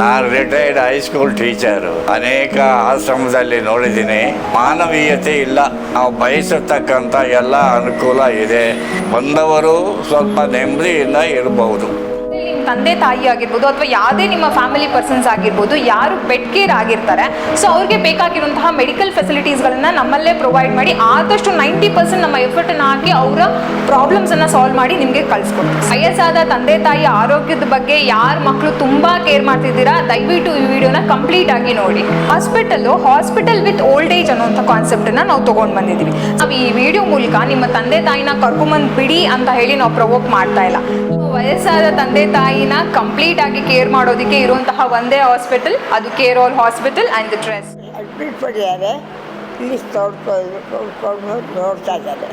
ನಾನು retired high school teacher. ಅನೇಕ ಆಶ್ರಮದಲ್ಲಿ ನೋಡಿದ್ದೀನಿ. ಮಾನವೀಯತೆ ಇಲ್ಲ. ನಾವು ಬಯಸತಕ್ಕಂಥ ಎಲ್ಲ ಅನುಕೂಲ ಇದೆ. ಬಂದವರು ಸ್ವಲ್ಪ ನೆಮ್ಮದಿಯಿಂದ ಇರಬಹುದು. ತಂದೆ ತಾಯಿ ಆಗಿರ್ಬೋದು ಅಥವಾ ಯಾವುದೇ ನಿಮ್ಮ ಫ್ಯಾಮಿಲಿ ಪರ್ಸನ್ಸ್ ಆಗಿರ್ಬೋದು, ಯಾರು ಬೆಡ್ ಕೇರ್ ಆಗಿರ್ತಾರೆ, ಸೊ ಅವ್ರಿಗೆ ಬೇಕಾಗಿರುವಂತಹ ಮೆಡಿಕಲ್ ಫೆಸಿಲಿಟೀಸ್ಗಳನ್ನು ನಮ್ಮಲ್ಲೇ ಪ್ರೊವೈಡ್ ಮಾಡಿ ಆದಷ್ಟು 90% ನಮ್ಮ ಎಫರ್ಟನ್ನು ಹಾಕಿ ಅವರ ಪ್ರಾಬ್ಲಮ್ಸನ್ನು ಸಾಲ್ವ್ ಮಾಡಿ ನಿಮಗೆ ಕಳಿಸ್ಕೊಡ್ತೀವಿ. ವಯಸ್ಸಾದ ತಂದೆ ತಾಯಿ ಆರೋಗ್ಯದ ಬಗ್ಗೆ ಯಾರ ಮಕ್ಕಳು ತುಂಬ ಕೇರ್ ಮಾಡ್ತಿದ್ದೀರಾ, ದಯವಿಟ್ಟು ಈ ವಿಡಿಯೋನ ಕಂಪ್ಲೀಟ್ ಆಗಿ ನೋಡಿ. ಹಾಸ್ಪಿಟಲ್ ವಿತ್ ಓಲ್ಡ್ ಏಜ್ ಅನ್ನೋಂಥ ಕಾನ್ಸೆಪ್ಟನ್ನು ನಾವು ತೊಗೊಂಡು ಬಂದಿದ್ದೀವಿ. ನಾವು ಈ ವಿಡಿಯೋ ಮೂಲಕ ನಿಮ್ಮ ತಂದೆ ತಾಯಿನ ಕರ್ಕೊಂಬಂದು ಬಿಡಿ ಅಂತ ಹೇಳಿ ನಾವು ಪ್ರವೋಕ್ ಮಾಡ್ತಾ ಇಲ್ಲ. ವಯಸ್ಸಾದ ತಂದೆ ತಾಯಿನ ಕಂಪ್ಲೀಟ್ ಆಗಿ ಕೇರ್ ಮಾಡೋದಕ್ಕೆ ಇರುವಂತಹ ಒಂದೇ ಹಾಸ್ಪಿಟಲ್, ಅದು care all hospital and the trust. Admit ಮಾಡಿದ್ದಾರೆ, ಇಲ್ಲಿ ತೋಡ್ಕೊಂಡು ನೋಡ್ತಾ ಇದ್ದಾರೆ.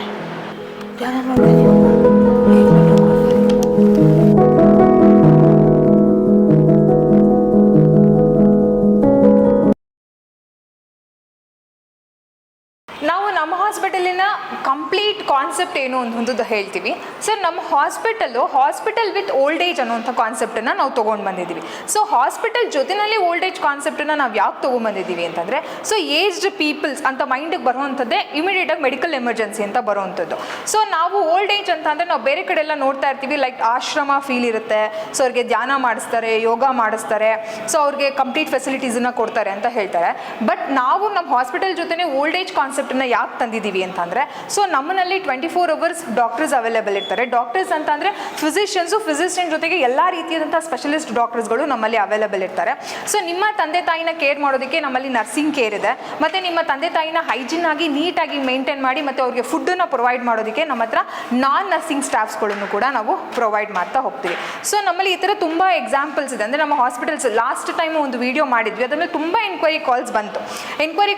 ನಾವು ನಮ್ಮ ಹಾಸ್ಪಿಟಲಿನ ಕಂಪ್ಲೀಟ್ ಕಾನ್ಸೆಪ್ಟ್ ಏನು ಅನ್ನೋದು ಹೇಳ್ತೀವಿ. ಸರ್, ನಮ್ಮ ಹಾಸ್ಪಿಟಲ್ ವಿತ್ ಓಲ್ಡ್ ಏಜ್ ಅನ್ನೋಂಥ ಕಾನ್ಸೆಪ್ಟನ್ನು ನಾವು ತೊಗೊಂಡು ಬಂದಿದ್ದೀವಿ. ಸೊ ಹಾಸ್ಪಿಟಲ್ ಜೊತೆಯಲ್ಲಿ ಓಲ್ಡ್ ಏಜ್ ಕಾನ್ಸೆಪ್ಟನ್ನು ನಾವು ಯಾಕೆ ತೊಗೊಂಡ್ಬಂದಿದ್ದೀವಿ ಅಂತಂದರೆ, ಸೊ ಏಜ್ಡ್ ಪೀಪಲ್ಸ್ ಅಂತ ಮೈಂಡಿಗೆ ಬರುವಂಥದ್ದೇ ಇಮಿಡಿಯೇಟಾಗಿ ಮೆಡಿಕಲ್ ಎಮರ್ಜೆನ್ಸಿ ಅಂತ ಬರುವಂಥದ್ದು. ಸೊ ನಾವು ಓಲ್ಡ್ ಏಜ್ ಅಂತ ಅಂದರೆ ನಾವು ಬೇರೆ ಕಡೆ ಎಲ್ಲ ನೋಡ್ತಾ ಇರ್ತೀವಿ, ಲೈಕ್ ಆಶ್ರಮ ಫೀಲ್ ಇರುತ್ತೆ. ಸೊ ಅವ್ರಿಗೆ ಧ್ಯಾನ ಮಾಡಿಸ್ತಾರೆ, ಯೋಗ ಮಾಡಿಸ್ತಾರೆ, ಸೊ ಅವ್ರಿಗೆ ಕಂಪ್ಲೀಟ್ ಫೆಸಿಲಿಟೀಸನ್ನು ಕೊಡ್ತಾರೆ ಅಂತ ಹೇಳ್ತಾರೆ. ಬಟ್ ನಾವು ನಮ್ಮ ಹಾಸ್ಪಿಟಲ್ ಜೊತೆನೇ ಓಲ್ಡ್ ಏಜ್ ಕಾನ್ಸೆಪ್ಟನ್ನು ಯಾಕೆ ತಂದಿದ್ದೀವಿ ಅಂತಂದರೆ, ಸೊ ನಮ್ಮಲ್ಲಿ 24 hours ಡಾಕ್ಟರ್ಸ್ ಅವೈಲೇಬಲ್ ಇರ್ತಾರೆ. ಡಾಕ್ಟರ್ಸ್ ಅಂತ ಅಂದರೆ ಫಿಸಿಷಿಯನ್ ಜೊತೆಗೆ ಎಲ್ಲ ರೀತಿಯಾದಂಥ ಸ್ಪೆಷಲಿಸ್ಟ್ ಡಾಕ್ಟರ್ಸ್ಗಳು ನಮ್ಮಲ್ಲಿ ಅವೈಲೇಬಲ್ ಇರ್ತಾರೆ. ಸೊ ನಿಮ್ಮ ತಂದೆ ತಾಯಿನ ಕೇರ್ ಮಾಡೋದಕ್ಕೆ ನಮ್ಮಲ್ಲಿ ನರ್ಸಿಂಗ್ ಕೇರ್ ಇದೆ, ಮತ್ತು ನಿಮ್ಮ ತಂದೆ ತಾಯಿನ ಹೈಜಿನ್ ಆಗಿ ನೀಟಾಗಿ ಮೇಂಟೈನ್ ಮಾಡಿ ಮತ್ತು ಅವ್ರಿಗೆ ಫುಡ್ಡನ್ನು ಪ್ರೊವೈಡ್ ಮಾಡೋದಕ್ಕೆ ನಮ್ಮ ಹತ್ರ ನಾನ್ ನರ್ಸಿಂಗ್ ಸ್ಟಾಫ್ಸ್ಗಳನ್ನು ಕೂಡ ನಾವು ಪ್ರೊವೈಡ್ ಮಾಡ್ತಾ ಹೋಗ್ತೀವಿ. ಸೊ ನಮ್ಮಲ್ಲಿ ಈ ಥರ ತುಂಬ ಎಕ್ಸಾಂಪಲ್ಸ್ ಇದೆ. ಅಂದರೆ ನಮ್ಮ ಹಾಸ್ಪಿಟಲ್ಸ್ ಲಾಸ್ಟ್ ಟೈಮು ಒಂದು ವಿಡಿಯೋ ಮಾಡಿದ್ವಿ, ಅದರಲ್ಲಿ ತುಂಬ ಎನ್ಕ್ವೈರಿ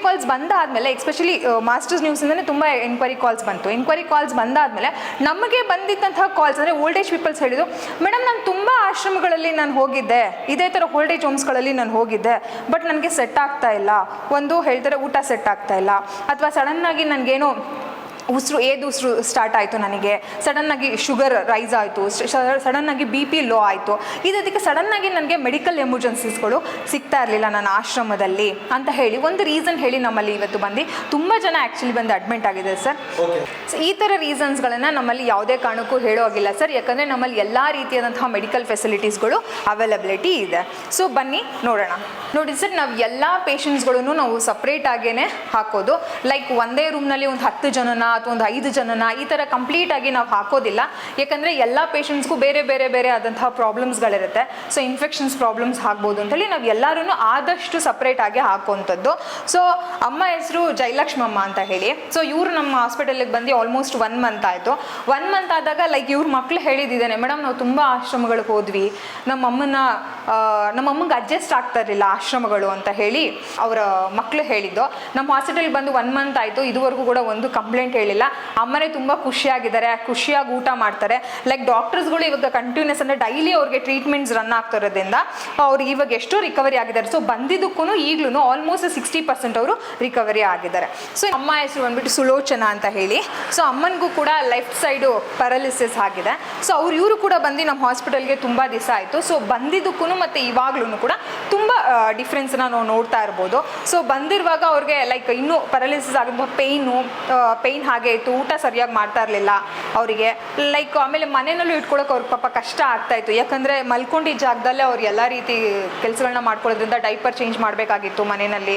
ಕಾಲ್ಸ್ ಬಂದಾದಮೇಲೆ ಎಸ್ಪೆಷಲಿ ಮಾಸ್ಟರ್ಸ್ ನ್ಯೂಸಿಂದನೇ ತುಂಬ ಎನ್ಕ್ವೈರಿ ಕಾಲ್ಸ್ ಬಂದಾದಮೇಲೆ ನಮಗೆ ಬಂದಿದ್ದಂತಹ ಕಾಲ್ಸ್ ಅಂದರೆ ಓಲ್ಡ್ ಏಜ್ ಪೀಪಲ್ಸ್ ಹೇಳಿದ್ರು, ಮೇಡಮ್ ನಾನು ತುಂಬ ಆಶ್ರಮಗಳಲ್ಲಿ ನಾನು ಹೋಗಿದ್ದೆ, ಇದೇ ಥರ ಓಲ್ಡ್ ಏಜ್ ಹೋಮ್ಸ್ಗಳಲ್ಲಿ ನಾನು ಹೋಗಿದ್ದೆ, ಬಟ್ ನನಗೆ ಸೆಟ್ ಆಗ್ತಾ ಇಲ್ಲ. ಒಂದು ಹೇಳ್ತಾರೆ ಊಟ ಸೆಟ್ ಆಗ್ತಾ ಇಲ್ಲ, ಅಥವಾ ಸಡನ್ನಾಗಿ ನನಗೇನೋ ಉಸಿರು ಸ್ಟಾರ್ಟ್ ಆಯಿತು, ನನಗೆ ಸಡನ್ನಾಗಿ ಶುಗರ್ ರೈಸ್ ಆಯಿತು, ಸಡನ್ನಾಗಿ BP ಲೋ ಆಯಿತು, ಇದಕ್ಕೆ ಸಡನ್ನಾಗಿ ನನಗೆ ಮೆಡಿಕಲ್ ಎಮರ್ಜೆನ್ಸೀಸ್ಗಳು ಸಿಗ್ತಾ ಇರಲಿಲ್ಲ ನನ್ನ ಆಶ್ರಮದಲ್ಲಿ ಅಂತ ಹೇಳಿ ಒಂದು ರೀಸನ್ ಹೇಳಿ ನಮ್ಮಲ್ಲಿ ಇವತ್ತು ಬಂದು ತುಂಬ ಜನ ಆ್ಯಕ್ಚುಲಿ ಬಂದು ಅಡ್ಮಿಟ್ ಆಗಿದೆ ಸರ್. ಸೊ ಈ ಥರ ರೀಸನ್ಸ್ಗಳನ್ನು ನಮ್ಮಲ್ಲಿ ಯಾವುದೇ ಕಾರಣಕ್ಕೂ ಹೇಳೋ ಆಗಿಲ್ಲ ಸರ್, ಯಾಕಂದರೆ ನಮ್ಮಲ್ಲಿ ಎಲ್ಲ ರೀತಿಯಾದಂತಹ ಮೆಡಿಕಲ್ ಫೆಸಿಲಿಟೀಸ್ಗಳು ಅವೈಲಬಿಲಿಟಿ ಇದೆ. ಸೊ ಬನ್ನಿ ನೋಡೋಣ. ನೋಡಿ ಸರ್, ನಾವು ಎಲ್ಲ ಪೇಷಂಟ್ಸ್ಗಳನ್ನು ನಾವು ಸಪ್ರೇಟ್ ಆಗೇ ಹಾಕೋದು. ಲೈಕ್ ಒಂದೇ ರೂಮ್ನಲ್ಲಿ ಒಂದು 10 ಜನನ ಅಥವಾ ಒಂದು 5 ಜನನ ಈ ಥರ ಕಂಪ್ಲೀಟಾಗಿ ನಾವು ಹಾಕೋದಿಲ್ಲ. ಯಾಕಂದರೆ ಎಲ್ಲ ಪೇಷಂಟ್ಸ್ಗೂ ಬೇರೆ ಬೇರೆ ಬೇರೆ ಆದಂತಹ ಪ್ರಾಬ್ಲಮ್ಸ್ಗಳಿರುತ್ತೆ. ಸೊ ಇನ್ಫೆಕ್ಷನ್ಸ್ ಪ್ರಾಬ್ಲಮ್ಸ್ ಆಗ್ಬೋದು ಅಂತೇಳಿ ನಾವು ಎಲ್ಲರೂ ಆದಷ್ಟು ಸಪ್ರೇಟಾಗಿ ಹಾಕೋವಂಥದ್ದು. ಸೊ ಅಮ್ಮ ಹೆಸರು ಜಯಲಕ್ಷ್ಮಮ್ಮ ಅಂತ ಹೇಳಿ. ಸೊ ಇವರು ನಮ್ಮ ಹಾಸ್ಪಿಟಲಿಗೆ ಬಂದು ಆಲ್ಮೋಸ್ಟ್ 1 month ಆಯಿತು. 1 month ಆದಾಗ ಲೈಕ್ ಇವ್ರ ಮಕ್ಳು ಹೇಳಿದ್ದಾನೆ, ಮೇಡಮ್ ನಾವು ತುಂಬ ಆಶ್ರಮಗಳಿಗೆ ಹೋದ್ವಿ, ನಮ್ಮಮ್ಮಂಗೆ ಅಡ್ಜಸ್ಟ್ ಆಗ್ತಾ ಇರಲಿಲ್ಲ ಆಶ್ರಮಗಳು ಅಂತ ಹೇಳಿ ಅವರ ಮಕ್ಕಳು ಹೇಳಿದ್ದು. ನಮ್ಮ ಹಾಸ್ಪಿಟಲ್ಗೆ ಬಂದು 1 month ಆಯಿತು, ಇದುವರೆಗೂ ಕೂಡ ಒಂದು ಕಂಪ್ಲೇಂಟ್ ಹೇಳಿಲ್ಲ. ಅಮ್ಮನೇ ತುಂಬ ಖುಷಿಯಾಗಿದ್ದಾರೆ, ಖುಷಿಯಾಗಿ ಊಟ ಮಾಡ್ತಾರೆ. ಲೈಕ್ ಡಾಕ್ಟರ್ಸ್ಗಳು ಇವಾಗ ಕಂಟಿನ್ಯೂಸ್ ಅಂದರೆ ಡೈಲಿ ಅವ್ರಿಗೆ ಟ್ರೀಟ್ಮೆಂಟ್ಸ್ ರನ್ ಆಗ್ತಿರೋದ್ರಿಂದ ಅವ್ರಿಗೆ ಇವಾಗ ಎಷ್ಟೋ ರಿಕವರಿ ಆಗಿದ್ದಾರೆ. ಸೊ ಬಂದಿದ್ದಕ್ಕೂ ಈಗಲೂ ಆಲ್ಮೋಸ್ಟ್ 60% ಅವರು ರಿಕವರಿ ಆಗಿದ್ದಾರೆ. ಸೊ ಅಮ್ಮ ಹೆಸರು ಬಂದ್ಬಿಟ್ಟು ಸುಲೋಚನಾ ಅಂತ ಹೇಳಿ. ಸೊ ಅಮ್ಮನಿಗೂ ಕೂಡ ಲೆಫ್ಟ್ ಸೈಡು ಪ್ಯಾರಲಿಸಿಸ್ ಆಗಿದೆ. ಸೊ ಇವರು ಕೂಡ ಬಂದು ನಮ್ಮ ಹಾಸ್ಪಿಟಲ್ಗೆ ತುಂಬ ದಿವಸ ಆಯಿತು. ಸೊ ಬಂದಿದ್ದಕ್ಕೂ ಮತ್ತು ಇವಾಗ್ಲೂ ಕೂಡ ತುಂಬ ಡಿಫ್ರೆನ್ಸ್ನ ನಾವು ನೋಡ್ತಾ ಇರ್ಬೋದು. ಸೊ ಬಂದಿರುವಾಗ ಅವ್ರಿಗೆ ಲೈಕ್ ಇನ್ನೂ ಪ್ಯಾರಲಿಸಿಸ್ ಆಗಿದ್ದು ಪೇಯ್ನ್ ಹಾಗೆ ಇತ್ತು, ಊಟ ಸರಿಯಾಗಿ ಮಾಡ್ತಾ ಇರಲಿಲ್ಲ ಅವರಿಗೆ. ಲೈಕ್ ಆಮೇಲೆ ಮನೆಯಲ್ಲೂ ಇಟ್ಕೊಳ್ಳೋಕೆ ಅವ್ರಿಗೆ ಪಾಪ ಕಷ್ಟ ಆಗ್ತಾಯಿತ್ತು, ಯಾಕಂದರೆ ಮಲ್ಕೊಂಡಿದ್ದ ಜಾಗದಲ್ಲೇ ಅವ್ರು ಎಲ್ಲ ರೀತಿ ಕೆಲಸಗಳನ್ನ ಮಾಡ್ಕೊಳ್ಳೋದ್ರಿಂದ ಡೈಪರ್ ಚೇಂಜ್ ಮಾಡಬೇಕಾಗಿತ್ತು, ಮನೆಯಲ್ಲಿ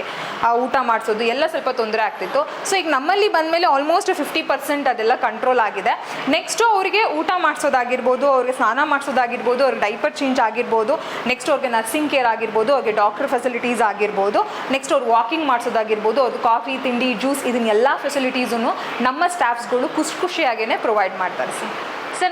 ಊಟ ಮಾಡಿಸೋದು ಎಲ್ಲ ಸ್ವಲ್ಪ ತೊಂದರೆ ಆಗ್ತಿತ್ತು. ಸೊ ಈಗ ನಮ್ಮಲ್ಲಿ ಬಂದಮೇಲೆ ಆಲ್ಮೋಸ್ಟ್ 50% ಅದೆಲ್ಲ ಕಂಟ್ರೋಲ್ ಆಗಿದೆ. ನೆಕ್ಸ್ಟು ಅವರಿಗೆ ಊಟ ಮಾಡಿಸೋದಾಗಿರ್ಬೋದು, ಅವ್ರಿಗೆ ಸ್ನಾನ ಮಾಡಿಸೋದಾಗಿರ್ಬೋದು, ಅವ್ರಿಗೆ ಡೈಪರ್ ಚೇಂಜ್ ಆಗಿರ್ಬೋದು, ನೆಕ್ಸ್ಟ್ ಅವ್ರಿಗೆ ನರ್ಸಿಂಗ್ ಕೇರ್ ಆಗಿರ್ಬೋದು, ಅವ್ರಿಗೆ ಡಾಕ್ಟರ್ ಫೆಸಿಲಿಟೀಸ್ ಆಗಿರ್ಬೋದು, ನೆಕ್ಸ್ಟ್ ಅವ್ರು ವಾಕಿಂಗ್ ಮಾಡಿಸೋದಾಗಿರ್ಬೋದು, ಅವ್ರಿಗೆ ಕಾಫಿ ತಿಂಡಿ ಜ್ಯೂಸ್ ಇದನ್ನೆಲ್ಲ ಫೆಸಿಲಿಟೀಸನ್ನು ನಮ್ಮ ಸ್ಟಾಫ್ಸ್ಗಳು ಖುಷಿಯಾಗೇ ಪ್ರೊವೈಡ್ ಮಾಡ್ತಾರೆ ಸರ್.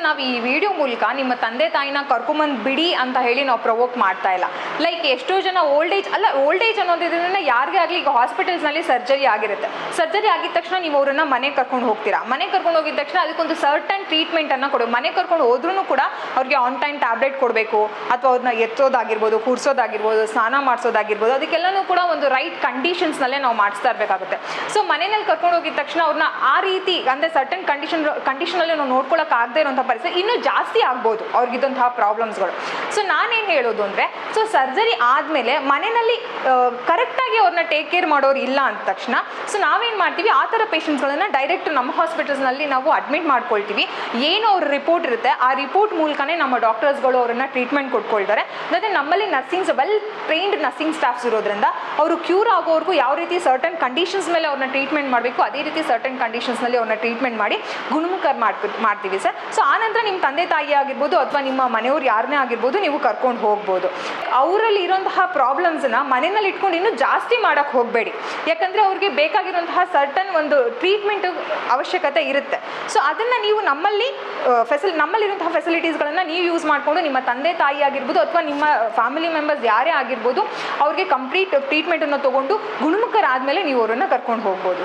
ನಾವು ಈ ವಿಡಿಯೋ ಮೂಲಕ ನಿಮ್ಮ ತಂದೆ ತಾಯಿನ ಕರ್ಕೊಂಬಂದು ಬಿಡಿ ಅಂತ ಹೇಳಿ ನಾವು ಪ್ರವೋಕ್ ಮಾಡ್ತಾ ಇಲ್ಲ. ಲೈಕ್ ಎಷ್ಟೋ ಜನ ಓಲ್ಡ್ ಏಜ್ ಅನ್ನೋದ್ರಿಂದ ಯಾರಿಗೇ ಆಗಲಿ ಈಗ ಹಾಸ್ಪಿಟಲ್ಸ್ನಲ್ಲಿ ಸರ್ಜರಿ ಆಗಿರುತ್ತೆ. ಸರ್ಜರಿ ಆಗಿದ ತಕ್ಷಣ ನೀವು ಅವ್ರನ್ನ ಮನೆಗೆ ಕರ್ಕೊಂಡು ಹೋಗ್ತೀರಾ. ಮನೆಗೆ ಕರ್ಕೊಂಡು ಹೋಗಿದ ತಕ್ಷಣ ಅದಕ್ಕೊಂದು ಸರ್ಟನ್ ಟ್ರೀಟ್ಮೆಂಟನ್ನು ಕೊಡಬೇಕು. ಮನೆಗೆ ಕರ್ಕೊಂಡು ಹೋದ್ರೂ ಕೂಡ ಅವ್ರಿಗೆ ಆನ್ ಟೈಮ್ ಟ್ಯಾಬ್ಲೆಟ್ ಕೊಡಬೇಕು, ಅಥವಾ ಅವ್ರನ್ನ ಎತ್ತೋದಾಗಿರ್ಬೋದು, ಕೂರಿಸೋದಾಗಿರ್ಬೋದು, ಸ್ನಾನ ಮಾಡಿಸೋದಾಗಿರ್ಬೋದು, ಅದಕ್ಕೆಲ್ಲನೂ ಕೂಡ ಒಂದು ರೈಟ್ ಕಂಡೀಷನ್ಸ್ನಲ್ಲೇ ನಾವು ಮಾಡಿಸ್ತಾ ಇರಬೇಕಾಗುತ್ತೆ. ಸೊ ಮನೆಯಲ್ಲಿ ಕರ್ಕೊಂಡು ಹೋಗಿದ ತಕ್ಷಣ ಅವ್ರನ್ನ ಆ ರೀತಿ ಅಂದರೆ ಸರ್ಟನ್ ಕಂಡೀಷನಲ್ಲಿ ನಾವು ನೋಡ್ಕೊಳ್ಳೋಕ್ಕಾಗದೇ ಇರೋ ಇರುವಂಥ ಪರಿಸ್ಥಿತಿ ಇನ್ನೂ ಜಾಸ್ತಿ ಆಗ್ಬೋದು ಅವ್ರಿಗಿದ್ದಂತಹ ಪ್ರಾಬ್ಲಮ್ಸ್ಗಳು. ಸೊ ನಾನೇನು ಹೇಳೋದು ಅಂದರೆ, ಸೊ ಸರ್ಜರಿ ಆದಮೇಲೆ ಮನೆಯಲ್ಲಿ ಕರೆಕ್ಟಾಗಿ ಅವ್ರನ್ನ ಟೇಕ್ ಕೇರ್ ಮಾಡೋರು ಇಲ್ಲ ಅಂದ ತಕ್ಷಣ ಸೊ ನಾವೇನು ಮಾಡ್ತೀವಿ, ಆ ಥರ ಪೇಷಂಟ್ಸ್ಗಳನ್ನು ಡೈರೆಕ್ಟ್ ನಮ್ಮ ಹಾಸ್ಪಿಟಲ್ಸ್ನಲ್ಲಿ ನಾವು ಅಡ್ಮಿಟ್ ಮಾಡ್ಕೊಳ್ತೀವಿ. ಏನು ಅವ್ರ ರಿಪೋರ್ಟ್ ಇರುತ್ತೆ ಆ ರಿಪೋರ್ಟ್ ಮೂಲಕನೇ ನಮ್ಮ ಡಾಕ್ಟರ್ಸ್ಗಳು ಅವರನ್ನು ಟ್ರೀಟ್ಮೆಂಟ್ ಕೊಟ್ಕೊಳ್ತಾರೆ. ಮತ್ತು ನಮ್ಮಲ್ಲಿ ನರ್ಸಿಂಗ್ಸ್ ವೆಲ್ ಟ್ರೈನ್ಡ್ ನರ್ಸಿಂಗ್ ಸ್ಟಾಫ್ಸ್ ಇರೋದ್ರಿಂದ ಅವರು ಕ್ಯೂರ್ ಆಗೋವರೆಗೂ ಯಾವ ರೀತಿ ಸರ್ಟನ್ ಕಂಡೀಷನ್ಸ್ ಮೇಲೆ ಅವ್ರನ್ನ ಟ್ರೀಟ್ಮೆಂಟ್ ಮಾಡಬೇಕು ಅದೇ ರೀತಿ ಸರ್ಟನ್ ಕಂಡೀಷನ್ಸ್ನಲ್ಲಿ ಅವ್ರನ್ನ ಟ್ರೀಟ್ಮೆಂಟ್ ಮಾಡಿ ಗುಣಮುಖ ಮಾಡ್ತೀವಿ ಸರ್. ಸೊ ಆನಂತರ ನಿಮ್ಮ ತಂದೆ ತಾಯಿ ಆಗಿರ್ಬೋದು ಅಥವಾ ನಿಮ್ಮ ಮನೆಯವ್ರು ಯಾರನ್ನೇ ಆಗಿರ್ಬೋದು ನೀವು ಕರ್ಕೊಂಡು ಹೋಗ್ಬೋದು. ಅವರಲ್ಲಿ ಇರೋಂತಹ ಪ್ರಾಬ್ಲಮ್ಸನ್ನ ಮನೆಯಲ್ಲಿ ಇಟ್ಕೊಂಡು ಇನ್ನೂ ಜಾಸ್ತಿ ಮಾಡೋಕ್ಕೆ ಹೋಗಬೇಡಿ. ಯಾಕಂದರೆ ಅವ್ರಿಗೆ ಬೇಕಾಗಿರುವಂತಹ ಸರ್ಟನ್ ಒಂದು ಟ್ರೀಟ್ಮೆಂಟ್ ಅವಶ್ಯಕತೆ ಇರುತ್ತೆ. ಸೊ ಅದನ್ನು ನೀವು ನಮ್ಮಲ್ಲಿರುವಂತಹ ಫೆಸಿಲಿಟೀಸ್ಗಳನ್ನು ನೀವು ಯೂಸ್ ಮಾಡಿಕೊಂಡು ನಿಮ್ಮ ತಂದೆ ತಾಯಿ ಆಗಿರ್ಬೋದು ಅಥವಾ ನಿಮ್ಮ ಫ್ಯಾಮಿಲಿ ಮೆಂಬರ್ಸ್ ಯಾರೇ ಆಗಿರ್ಬೋದು ಅವ್ರಿಗೆ ಕಂಪ್ಲೀಟ್ ಟ್ರೀಟ್ಮೆಂಟನ್ನು ತೊಗೊಂಡು ಗುಣಮುಖರಾದಮೇಲೆ ನೀವು ಅವರನ್ನು ಕರ್ಕೊಂಡು ಹೋಗ್ಬೋದು.